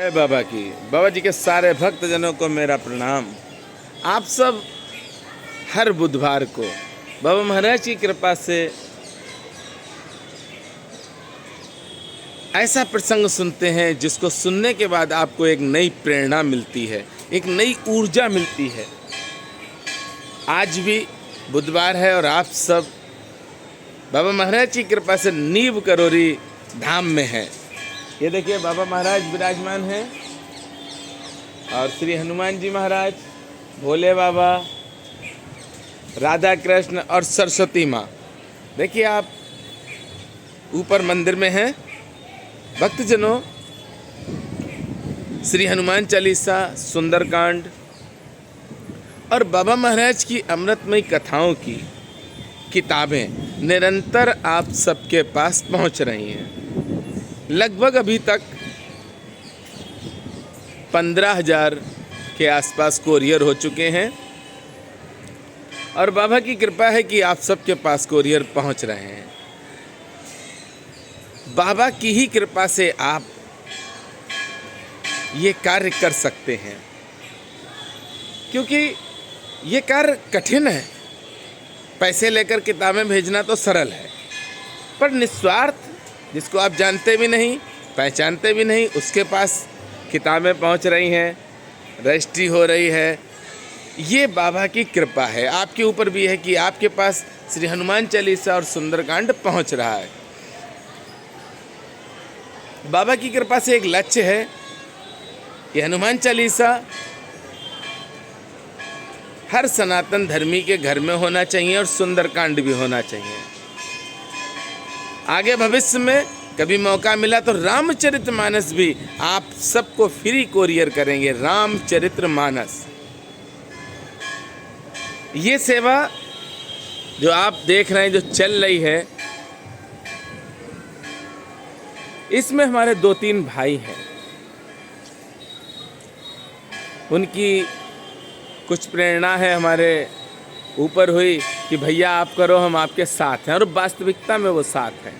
जय बाबा की। बाबा जी के सारे भक्तजनों को मेरा प्रणाम। आप सब हर बुधवार को बाबा महाराज की कृपा से ऐसा प्रसंग सुनते हैं जिसको सुनने के बाद आपको एक नई प्रेरणा मिलती है, एक नई ऊर्जा मिलती है। आज भी बुधवार है और आप सब बाबा महाराज की कृपा से नीव करोरी धाम में हैं। ये देखिए बाबा महाराज विराजमान हैं और श्री हनुमान जी महाराज, भोले बाबा, राधा कृष्ण और सरस्वती माँ। देखिए आप ऊपर मंदिर में हैं। भक्तजनों, श्री हनुमान चालीसा, सुंदरकांड और बाबा महाराज की अमृतमयी कथाओं की किताबें निरंतर आप सबके पास पहुंच रही हैं। लगभग अभी तक 15,000 के आसपास कोरियर हो चुके हैं और बाबा की कृपा है कि आप सबके पास कोरियर पहुंच रहे हैं। बाबा की ही कृपा से आप ये कार्य कर सकते हैं, क्योंकि ये कार्य कठिन है। पैसे लेकर किताबें भेजना तो सरल है, पर निस्वार्थ, जिसको आप जानते भी नहीं, पहचानते भी नहीं, उसके पास किताबें पहुंच रही हैं, रजिस्ट्री हो रही है। ये बाबा की कृपा है। आपके ऊपर भी है कि आपके पास श्री हनुमान चालीसा और सुंदरकांड पहुंच रहा है। बाबा की कृपा से एक लक्ष्य है कि हनुमान चालीसा हर सनातन धर्मी के घर में होना चाहिए और सुंदरकांड भी होना चाहिए। आगे भविष्य में कभी मौका मिला तो रामचरितमानस भी आप सबको फ्री कोरियर करेंगे। रामचरितमानस, ये सेवा जो आप देख रहे हैं, जो चल रही है, इसमें हमारे 2-3 भाई हैं। उनकी कुछ प्रेरणा है हमारे ऊपर हुई कि भैया आप करो, हम आपके साथ हैं। और वास्तविकता में वो साथ हैं,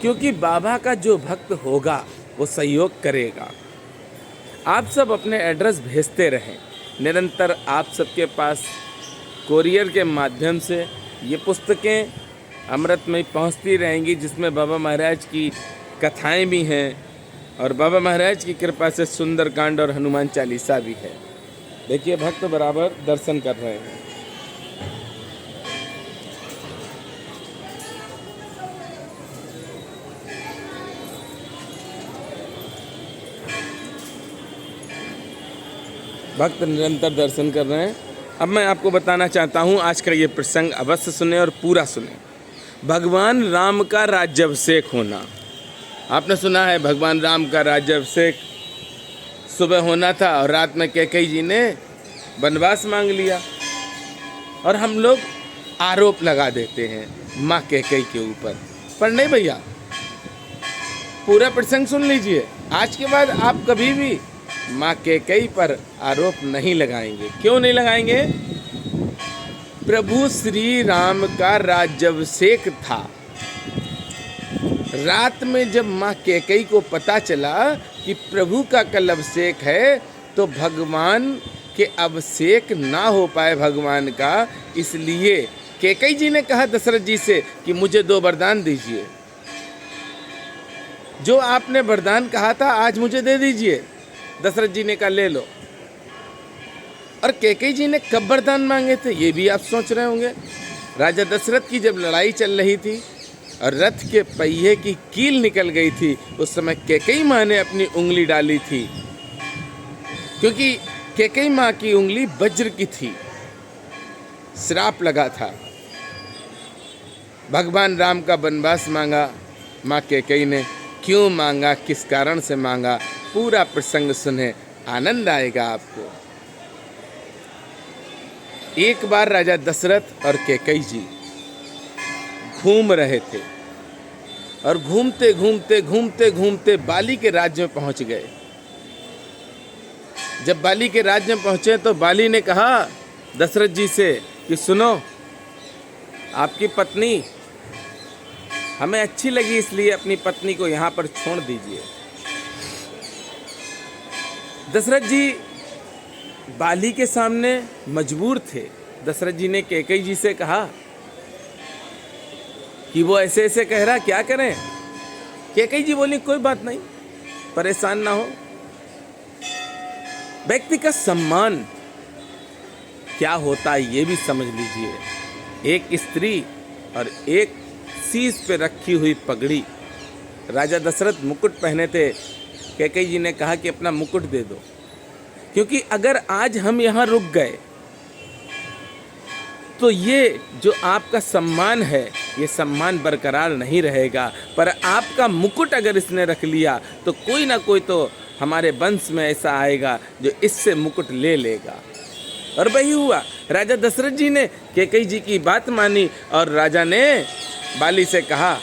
क्योंकि बाबा का जो भक्त होगा वो सहयोग करेगा। आप सब अपने एड्रेस भेजते रहें। निरंतर आप सबके पास कोरियर के माध्यम से ये पुस्तकें अमृतमयी पहुंचती रहेंगी, जिसमें बाबा महाराज की कथाएं भी हैं और बाबा महाराज की कृपा से सुंदरकांड और हनुमान चालीसा भी है। देखिए भक्त बराबर दर्शन कर रहे हैं। भक्त निरंतर दर्शन कर रहे हैं। अब मैं आपको बताना चाहता हूँ, आज का ये प्रसंग अवश्य सुने और पूरा सुने। भगवान राम का राज्याभिषेक होना। आपने सुना है भगवान राम का राज्याभिषेक सुबह होना था और रात में कैकेयी जी ने वनवास मांग लिया। और हम लोग आरोप लगा देते हैं माँ कैकेयी के ऊपर, पर नहीं भैया, पूरा प्रसंग सुन लीजिए। आज के बाद आप कभी भी माँ कैकेयी पर आरोप नहीं लगाएंगे। क्यों नहीं लगाएंगे? प्रभु श्री राम का राज्याभिषेक था। रात में जब माँ कैकेयी को पता चला कि प्रभु का कल अभिषेक है, तो भगवान के अभिषेक ना हो पाए भगवान का, इसलिए कैकेयी जी ने कहा दशरथ जी से कि मुझे 2 वरदान दीजिए। जो आपने वरदान कहा था आज मुझे दे दीजिए। दशरथ जी ने कहा ले लो। और कैकेयी जी ने कब वरदान मांगे थे, ये भी आप सोच रहे होंगे। राजा दशरथ की जब लड़ाई चल रही थी और रथ के पहिए की कील निकल गई थी, उस समय कैकेयी माँ ने अपनी उंगली डाली थी, क्योंकि कैकेयी माँ की उंगली वज्र की थी, श्राप लगा था। भगवान राम का वनवास मांगा माँ कैकेयी ने। क्यों मांगा, किस कारण से मांगा, पूरा प्रसंग सुने, आनंद आएगा आपको। एक बार राजा दशरथ और कैकेयी जी घूम रहे थे और घूमते घूमते घूमते घूमते बाली के राज्य में पहुंच गए। जब बाली के राज्य में पहुंचे तो बाली ने कहा दशरथ जी से कि सुनो, आपकी पत्नी हमें अच्छी लगी, इसलिए अपनी पत्नी को यहाँ पर छोड़ दीजिए। दशरथ जी बाली के सामने मजबूर थे। दशरथ जी ने कैकेयी जी से कहा कि वो ऐसे ऐसे कह रहा, क्या करें। कैकेयी जी बोली कोई बात नहीं, परेशान ना हो। व्यक्ति का सम्मान क्या होता है ये भी समझ लीजिए। एक स्त्री और एक शीश पे रखी हुई पगड़ी। राजा दशरथ मुकुट पहने थे। कैकेयी जी ने कहा कि अपना मुकुट दे दो, क्योंकि अगर आज हम यहाँ रुक गए तो ये जो आपका सम्मान है ये सम्मान बरकरार नहीं रहेगा। पर आपका मुकुट अगर इसने रख लिया तो कोई ना कोई तो हमारे वंश में ऐसा आएगा जो इससे मुकुट ले लेगा। और वही हुआ। राजा दशरथ जी ने कैकेयी जी की बात मानी और राजा ने बाली से कहा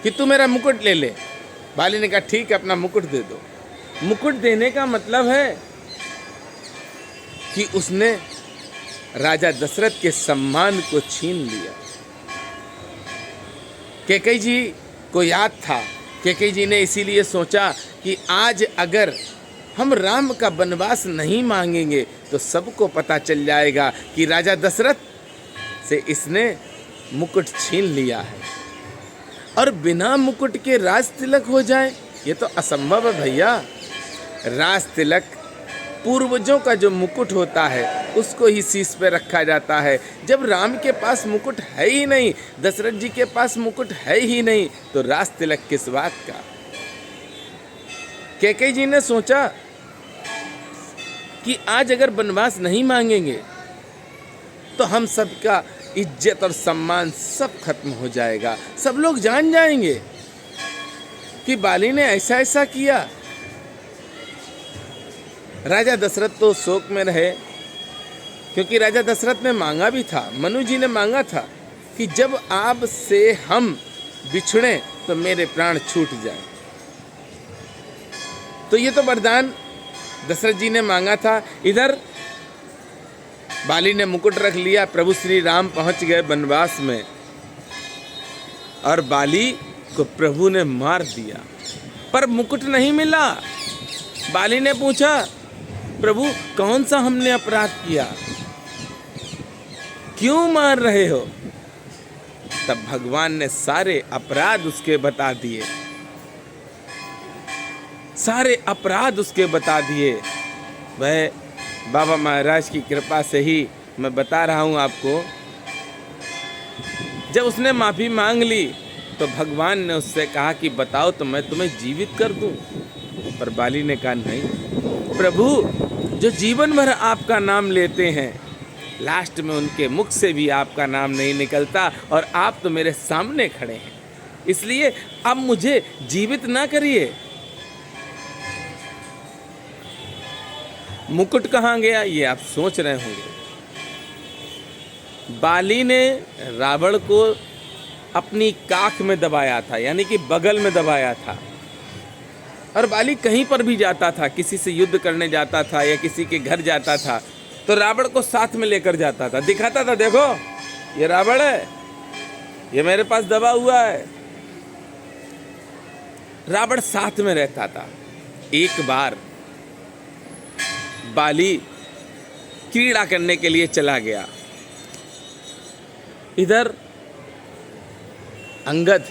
कि तू मेरा मुकुट ले ले। बाली ने कहा ठीक है, अपना मुकुट दे दो। मुकुट देने का मतलब है कि उसने राजा दशरथ के सम्मान को छीन लिया। कैकेयी जी को याद था। कैकेयी जी ने इसीलिए सोचा कि आज अगर हम राम का वनवास नहीं मांगेंगे तो सबको पता चल जाएगा कि राजा दशरथ से इसने मुकुट छीन लिया है। और बिना मुकुट के राज तिलक हो जाए ये तो असंभव है भैया। राज तिलक पूर्वजों का जो मुकुट होता है उसको ही शीश पे रखा जाता है। जब राम के पास मुकुट है ही नहीं, दशरथ जी के पास मुकुट है ही नहीं, तो राज तिलक किस बात का। कैकेयी जी ने सोचा कि आज अगर वनवास नहीं मांगेंगे तो हम सबका इज्जत और सम्मान सब खत्म हो जाएगा। सब लोग जान जाएंगे कि बाली ने ऐसा ऐसा किया। राजा दशरथ तो शोक में रहे, क्योंकि राजा दशरथ ने मांगा भी था, मनु जी ने मांगा था कि जब आप से हम बिछड़े तो मेरे प्राण छूट जाए। तो ये तो वरदान दशरथ जी ने मांगा था। इधर बाली ने मुकुट रख लिया। प्रभु श्री राम पहुंच गए वनवास में और बाली को प्रभु ने मार दिया, पर मुकुट नहीं मिला। बाली ने पूछा प्रभु कौन सा हमने अपराध किया, क्यों मार रहे हो। तब भगवान ने सारे अपराध उसके बता दिए, सारे अपराध उसके बता दिए। वह बाबा महाराज की कृपा से ही मैं बता रहा हूं आपको। जब उसने माफी मांग ली तो भगवान ने उससे कहा कि बताओ तो मैं तुम्हें जीवित कर दूं। पर बाली ने कहा नहीं प्रभु, जो जीवन भर आपका नाम लेते हैं लास्ट में उनके मुख से भी आपका नाम नहीं निकलता, और आप तो मेरे सामने खड़े हैं, इसलिए अब मुझे जीवित ना करिए। मुकुट कहाँ गया ये आप सोच रहे होंगे। बाली ने रावण को अपनी काख में दबाया था, यानी कि बगल में दबाया था। और बाली कहीं पर भी जाता था, किसी से युद्ध करने जाता था या किसी के घर जाता था, तो रावण को साथ में लेकर जाता था, दिखाता था देखो ये रावण है, ये मेरे पास दबा हुआ है। रावण साथ में रहता था। एक बार बाली क्रीड़ा करने के लिए चला गया। इधर अंगद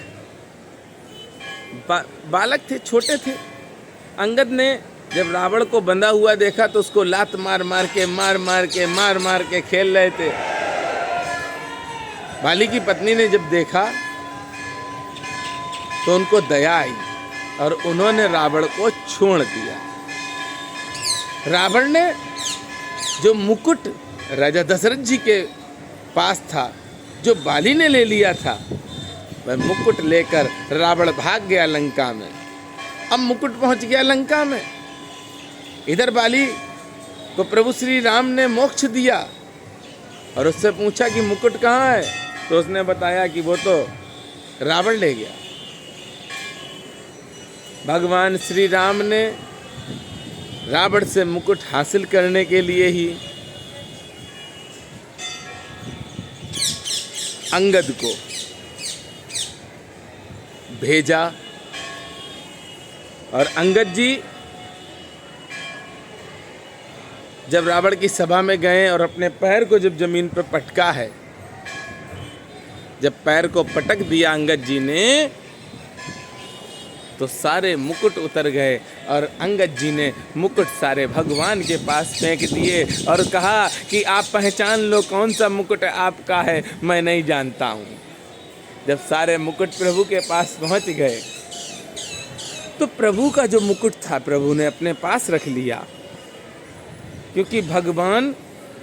बालक थे, छोटे थे। अंगद ने जब रावण को बंधा हुआ देखा तो उसको लात मार मार के खेल रहे थे। बाली की पत्नी ने जब देखा तो उनको दया आई और उन्होंने रावण को छोड़ दिया। रावण ने जो मुकुट राजा दशरथ जी के पास था, जो बाली ने ले लिया था, वह मुकुट लेकर रावण भाग गया लंका में। अब मुकुट पहुंच गया लंका में। इधर बाली को प्रभु श्री राम ने मोक्ष दिया और उससे पूछा कि मुकुट कहाँ है, तो उसने बताया कि वो तो रावण ले गया। भगवान श्री राम ने रावण से मुकुट हासिल करने के लिए ही अंगद को भेजा और अंगद जी जब रावण की सभा में गए और अपने पैर को जब जमीन पर पटका है, जब पैर को पटक दिया अंगद जी ने, तो सारे मुकुट उतर गए और अंगद जी ने मुकुट सारे भगवान के पास फेंक दिए और कहा कि आप पहचान लो कौन सा मुकुट आपका है, मैं नहीं जानता हूँ। जब सारे मुकुट प्रभु के पास पहुँच गए तो प्रभु का जो मुकुट था प्रभु ने अपने पास रख लिया, क्योंकि भगवान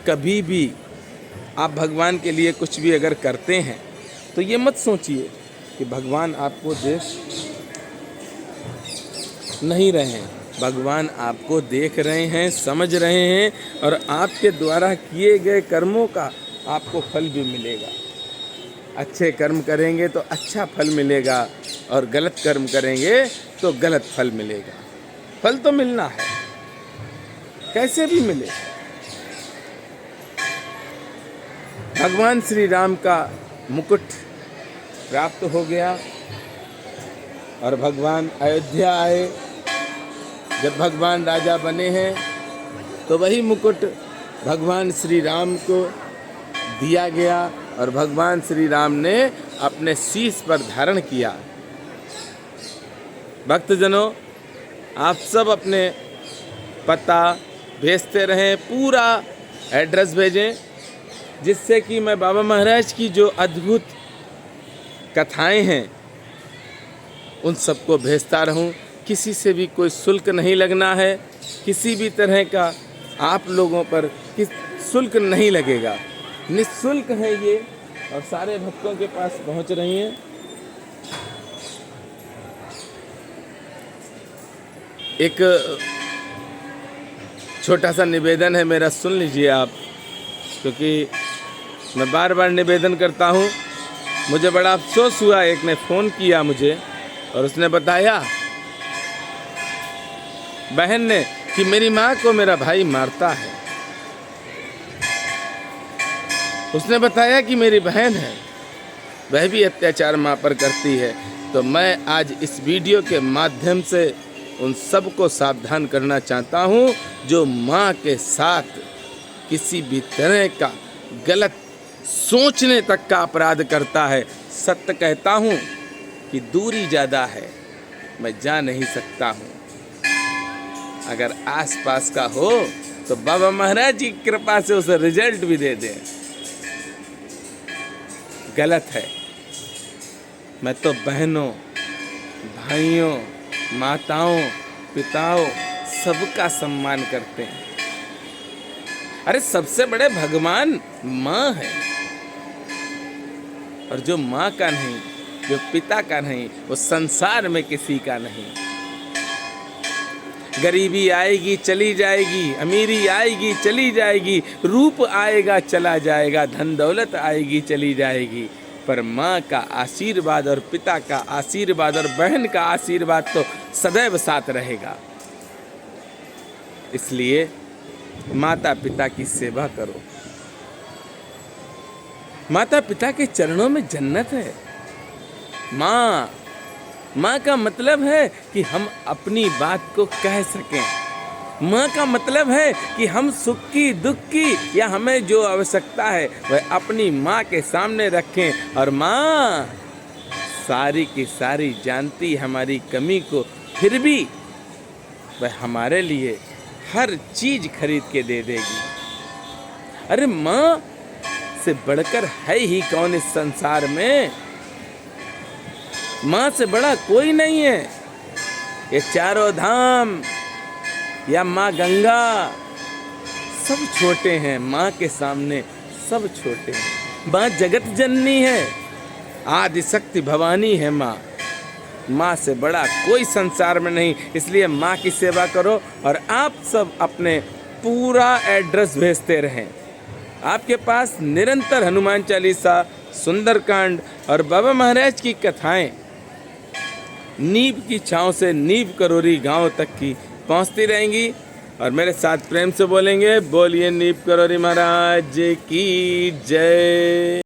कभी भी, आप भगवान के लिए कुछ भी अगर करते हैं तो ये मत सोचिए कि भगवान आपको देख नहीं रहे हैं। भगवान आपको देख रहे हैं, समझ रहे हैं और आपके द्वारा किए गए कर्मों का आपको फल भी मिलेगा। अच्छे कर्म करेंगे तो अच्छा फल मिलेगा और गलत कर्म करेंगे तो गलत फल मिलेगा। फल तो मिलना है, कैसे भी मिले। भगवान श्री राम का मुकुट प्राप्त हो गया और भगवान अयोध्या आए। जब भगवान राजा बने हैं तो वही मुकुट भगवान श्री राम को दिया गया और भगवान श्री राम ने अपने शीश पर धारण किया। भक्तजनों, आप सब अपने पता भेजते रहें, पूरा एड्रेस भेजें, जिससे कि मैं बाबा महाराज की जो अद्भुत कथाएं हैं उन सबको भेजता रहूं। किसी से भी कोई शुल्क नहीं लगना है, किसी भी तरह का आप लोगों पर शुल्क नहीं लगेगा, निःशुल्क है ये और सारे भक्तों के पास पहुंच रही हैं। एक छोटा सा निवेदन है मेरा, सुन लीजिए आप, क्योंकि मैं बार बार निवेदन करता हूँ। मुझे बड़ा अफसोस हुआ, एक ने फ़ोन किया मुझे और उसने बताया, बहन ने, कि मेरी माँ को मेरा भाई मारता है। उसने बताया कि मेरी बहन है, वह भी अत्याचार माँ पर करती है। तो मैं आज इस वीडियो के माध्यम से उन सबको सावधान करना चाहता हूँ जो माँ के साथ किसी भी तरह का गलत सोचने तक का अपराध करता है। सत्य कहता हूँ कि दूरी ज़्यादा है, मैं जा नहीं सकता हूँ। अगर आसपास का हो तो बाबा महाराज जी की कृपा से उसे रिजल्ट भी दे दें। गलत है। मैं तो बहनों, भाइयों, माताओं, पिताओं सबका सम्मान करते हैं। अरे सबसे बड़े भगवान माँ है, और जो माँ का नहीं, जो पिता का नहीं, वो संसार में किसी का नहीं। गरीबी आएगी चली जाएगी, अमीरी आएगी चली जाएगी, रूप आएगा चला जाएगा, धन दौलत आएगी चली जाएगी, पर माँ का आशीर्वाद और पिता का आशीर्वाद और बहन का आशीर्वाद तो सदैव साथ रहेगा। इसलिए माता पिता की सेवा करो। माता पिता के चरणों में जन्नत है। माँ का मतलब है कि हम अपनी बात को कह सकें। माँ का मतलब है कि हम सुख की, दुख की या हमें जो आवश्यकता है वह अपनी माँ के सामने रखें। और माँ सारी की सारी जानती हमारी कमी को, फिर भी वह हमारे लिए हर चीज खरीद के दे देगी। अरे माँ से बढ़कर है ही कौन इस संसार में। माँ से बड़ा कोई नहीं है। ये चारों धाम या माँ गंगा सब छोटे हैं, माँ के सामने सब छोटे हैं। माँ जगत जननी है, आदि शक्ति भवानी है माँ। माँ से बड़ा कोई संसार में नहीं। इसलिए माँ की सेवा करो। और आप सब अपने पूरा एड्रेस भेजते रहें। आपके पास निरंतर हनुमान चालीसा, सुंदरकांड और बाबा महाराज की कथाएं नींव की छांव से नींव करोरी गांव तक की पहुंचती रहेंगी। और मेरे साथ प्रेम से बोलेंगे, बोलिए नींव करोरी महाराज की जय।